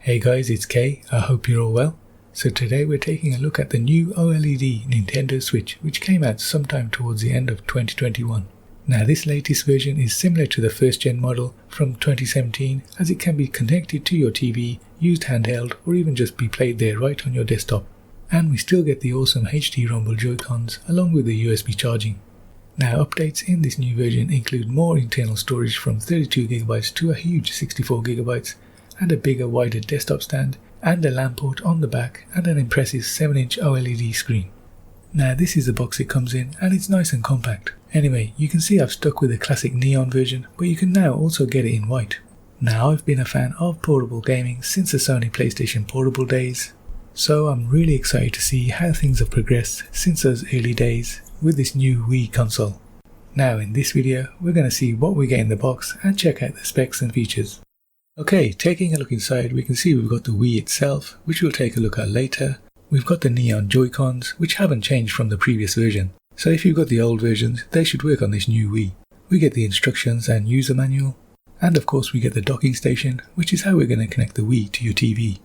Hey guys, it's Kay. I hope you're all well. So today we're taking a look at the new OLED Nintendo Switch, which came out sometime towards the end of 2021. Now this latest version is similar to the first gen model from 2017, as it can be connected to your TV, used handheld, or even just be played there right on your desktop. And we still get the awesome HD Rumble Joy-Cons along with the USB charging. Now updates in this new version include more internal storage from 32GB to a huge 64GB, and a bigger, wider desktop stand, and a LAN port on the back, and an impressive 7-inch OLED screen. Now this is the box it comes in, and it's nice and compact. Anyway, you can see I've stuck with the classic neon version, but you can now also get it in white. Now I've been a fan of portable gaming since the Sony PlayStation Portable days, so I'm really excited to see how things have progressed since those early days with this new Wii console. Now in this video, we're going to see what we get in the box and check out the specs and features. Okay, taking a look inside, we can see we've got the Wii itself, which we'll take a look at later. We've got the neon Joy-Cons, which haven't changed from the previous version. So if you've got the old versions, they should work on this new Wii. We get the instructions and user manual. And of course we get the docking station, which is how we're going to connect the Wii to your TV.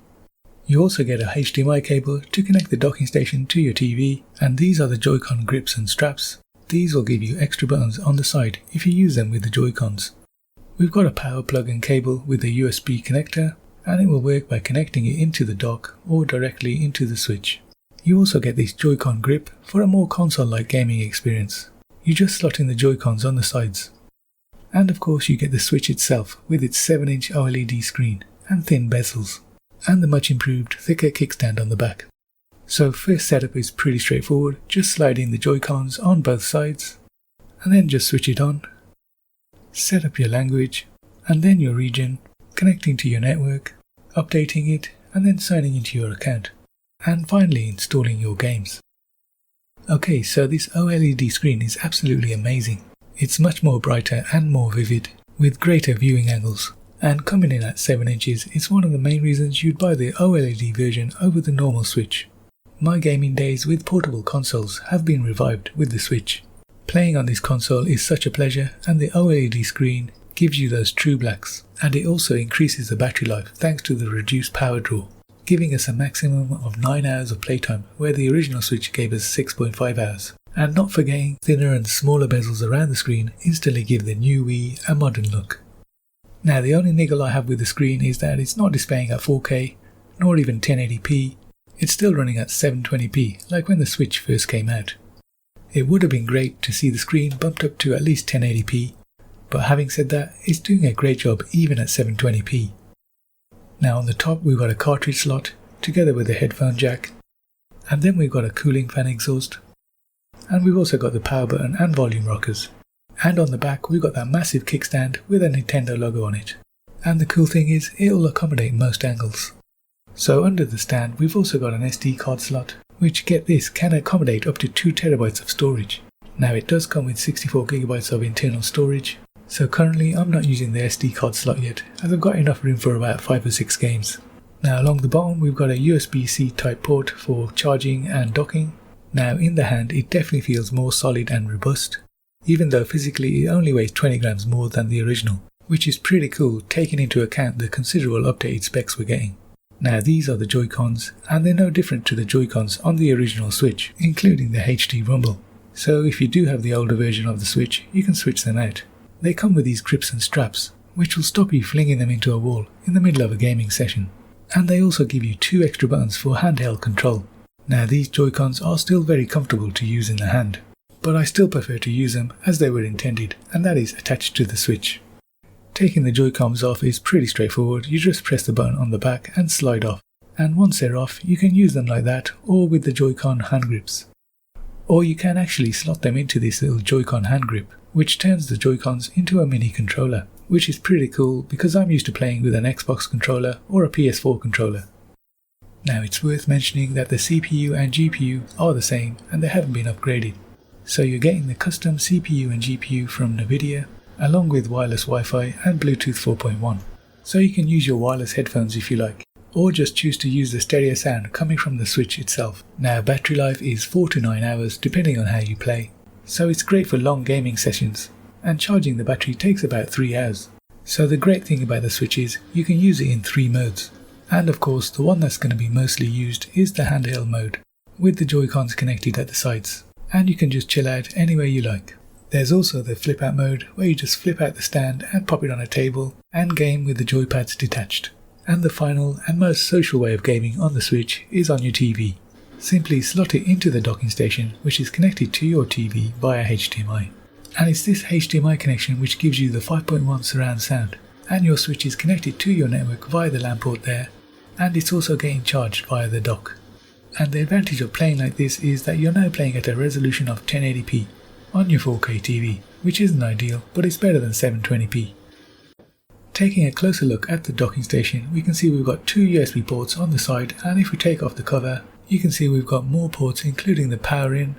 You also get a HDMI cable to connect the docking station to your TV, and these are the Joy-Con grips and straps. These will give you extra buttons on the side if you use them with the Joy-Cons. We've got a power plug and cable with a USB connector, and it will work by connecting it into the dock or directly into the Switch. You also get this Joy-Con grip for a more console-like gaming experience. You just slot in the Joy-Cons on the sides. And of course you get the Switch itself with its 7-inch OLED screen and thin bezels, and the much improved thicker kickstand on the back. So first setup is pretty straightforward, just slide in the Joy-Cons on both sides, and then just switch it on. Set up your language, and then your region, connecting to your network, updating it, and then signing into your account, and finally installing your games. Okay, so this OLED screen is absolutely amazing. It's much more brighter and more vivid, with greater viewing angles, and coming in at 7 inches is one of the main reasons you'd buy the OLED version over the normal Switch. My gaming days with portable consoles have been revived with the Switch. Playing on this console is such a pleasure, and the OLED screen gives you those true blacks, and it also increases the battery life thanks to the reduced power draw, giving us a maximum of 9 hours of playtime where the original Switch gave us 6.5 hours. And not forgetting, thinner and smaller bezels around the screen instantly give the new Wii a modern look. Now the only niggle I have with the screen is that it's not displaying at 4K, nor even 1080p, it's still running at 720p like when the Switch first came out. It would have been great to see the screen bumped up to at least 1080p, but having said that, it's doing a great job even at 720p. Now on the top we've got a cartridge slot, together with a headphone jack, and then we've got a cooling fan exhaust, and we've also got the power button and volume rockers. And on the back we've got that massive kickstand with a Nintendo logo on it. And the cool thing is, it'll accommodate most angles. So under the stand we've also got an SD card slot, which, get this, can accommodate up to 2TB of storage. Now it does come with 64GB of internal storage, so currently I'm not using the SD card slot yet, as I've got enough room for about 5 or 6 games. Now along the bottom we've got a USB-C type port for charging and docking. Now in the hand it definitely feels more solid and robust, even though physically it only weighs 20 grams more than the original, which is pretty cool taking into account the considerable updated specs we're getting. Now these are the Joy-Cons, and they're no different to the Joy-Cons on the original Switch, including the HD Rumble. So if you do have the older version of the Switch, you can switch them out. They come with these grips and straps, which will stop you flinging them into a wall in the middle of a gaming session. And they also give you 2 extra buttons for handheld control. Now these Joy-Cons are still very comfortable to use in the hand, but I still prefer to use them as they were intended, and that is attached to the Switch. Taking the Joy-Cons off is pretty straightforward. You just press the button on the back and slide off, and once they're off you can use them like that or with the Joy-Con hand grips. Or you can actually slot them into this little Joy-Con hand grip, which turns the Joy-Cons into a mini controller, which is pretty cool because I'm used to playing with an Xbox controller or a PS4 controller. Now it's worth mentioning that the CPU and GPU are the same and they haven't been upgraded. So you're getting the custom CPU and GPU from Nvidia, along with wireless Wi-Fi and Bluetooth 4.1. So you can use your wireless headphones if you like, or just choose to use the stereo sound coming from the Switch itself. Now battery life is 4 to 9 hours depending on how you play, so it's great for long gaming sessions, and charging the battery takes about 3 hours. So the great thing about the Switch is you can use it in 3 modes, And of course, the one that's going to be mostly used is the handheld mode, with the Joy-Cons connected at the sides, and you can just chill out anywhere you like. There's also the flip out mode, where you just flip out the stand and pop it on a table and game with the joypads detached. And the final and most social way of gaming on the Switch is on your TV. Simply slot it into the docking station, which is connected to your TV via HDMI. And it's this HDMI connection which gives you the 5.1 surround sound, and your Switch is connected to your network via the LAN port there, and it's also getting charged via the dock. And the advantage of playing like this is that you're now playing at a resolution of 1080p on your 4K TV, which isn't ideal, but it's better than 720p. Taking a closer look at the docking station, we can see we've got two USB ports on the side, and if we take off the cover, you can see we've got more ports including the power in,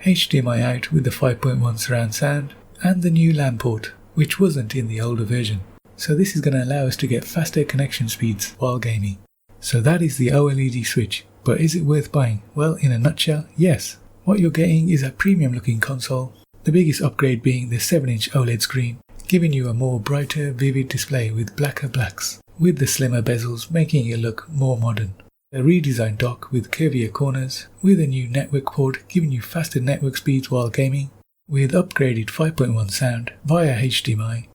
HDMI out with the 5.1 surround sound, and the new LAN port, which wasn't in the older version. So this is going to allow us to get faster connection speeds while gaming. So that is the OLED Switch, but is it worth buying? Well, in a nutshell, yes. What you're getting is a premium looking console, the biggest upgrade being the 7-inch OLED screen, giving you a more brighter, vivid display with blacker blacks, with the slimmer bezels making it look more modern. A redesigned dock with curvier corners, with a new network port giving you faster network speeds while gaming, with upgraded 5.1 sound via HDMI.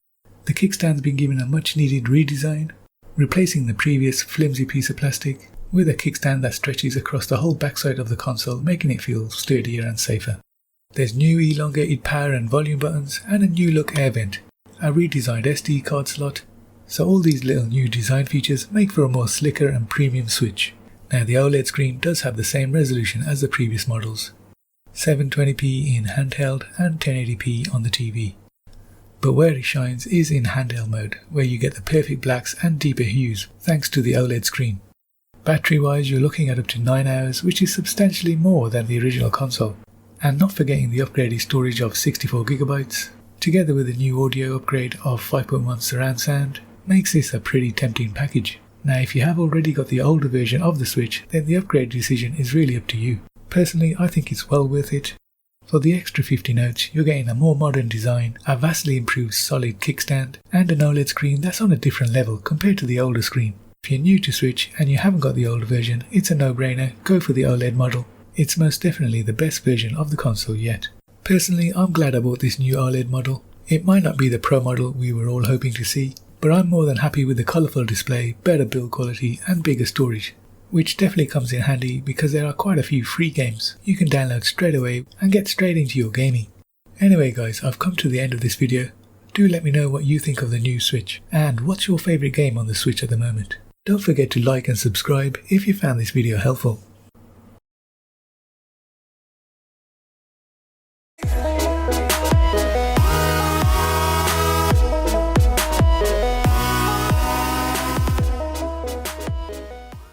The kickstand's been given a much needed redesign, replacing the previous flimsy piece of plastic, with a kickstand that stretches across the whole backside of the console, making it feel sturdier and safer. There's new elongated power and volume buttons, and a new look air vent, a redesigned SD card slot, so all these little new design features make for a more slicker and premium Switch. Now the OLED screen does have the same resolution as the previous models, 720p in handheld and 1080p on the TV. But where it shines is in handheld mode, where you get the perfect blacks and deeper hues thanks to the OLED screen. Battery wise, you're looking at up to 9 hours, which is substantially more than the original console. And not forgetting the upgraded storage of 64GB, together with a new audio upgrade of 5.1 surround sound, makes this a pretty tempting package. Now if you have already got the older version of the Switch, then the upgrade decision is really up to you. Personally, I think it's well worth it. For the extra 50 notes, you're getting a more modern design, a vastly improved solid kickstand, and an OLED screen that's on a different level compared to the older screen. If you're new to Switch and you haven't got the older version, it's a no-brainer, go for the OLED model. It's most definitely the best version of the console yet. Personally, I'm glad I bought this new OLED model. It might not be the Pro model we were all hoping to see, but I'm more than happy with the colourful display, better build quality and bigger storage, which definitely comes in handy because there are quite a few free games you can download straight away and get straight into your gaming. Anyway guys, I've come to the end of this video. Do let me know what you think of the new Switch, and what's your favourite game on the Switch at the moment. Don't forget to like and subscribe if you found this video helpful.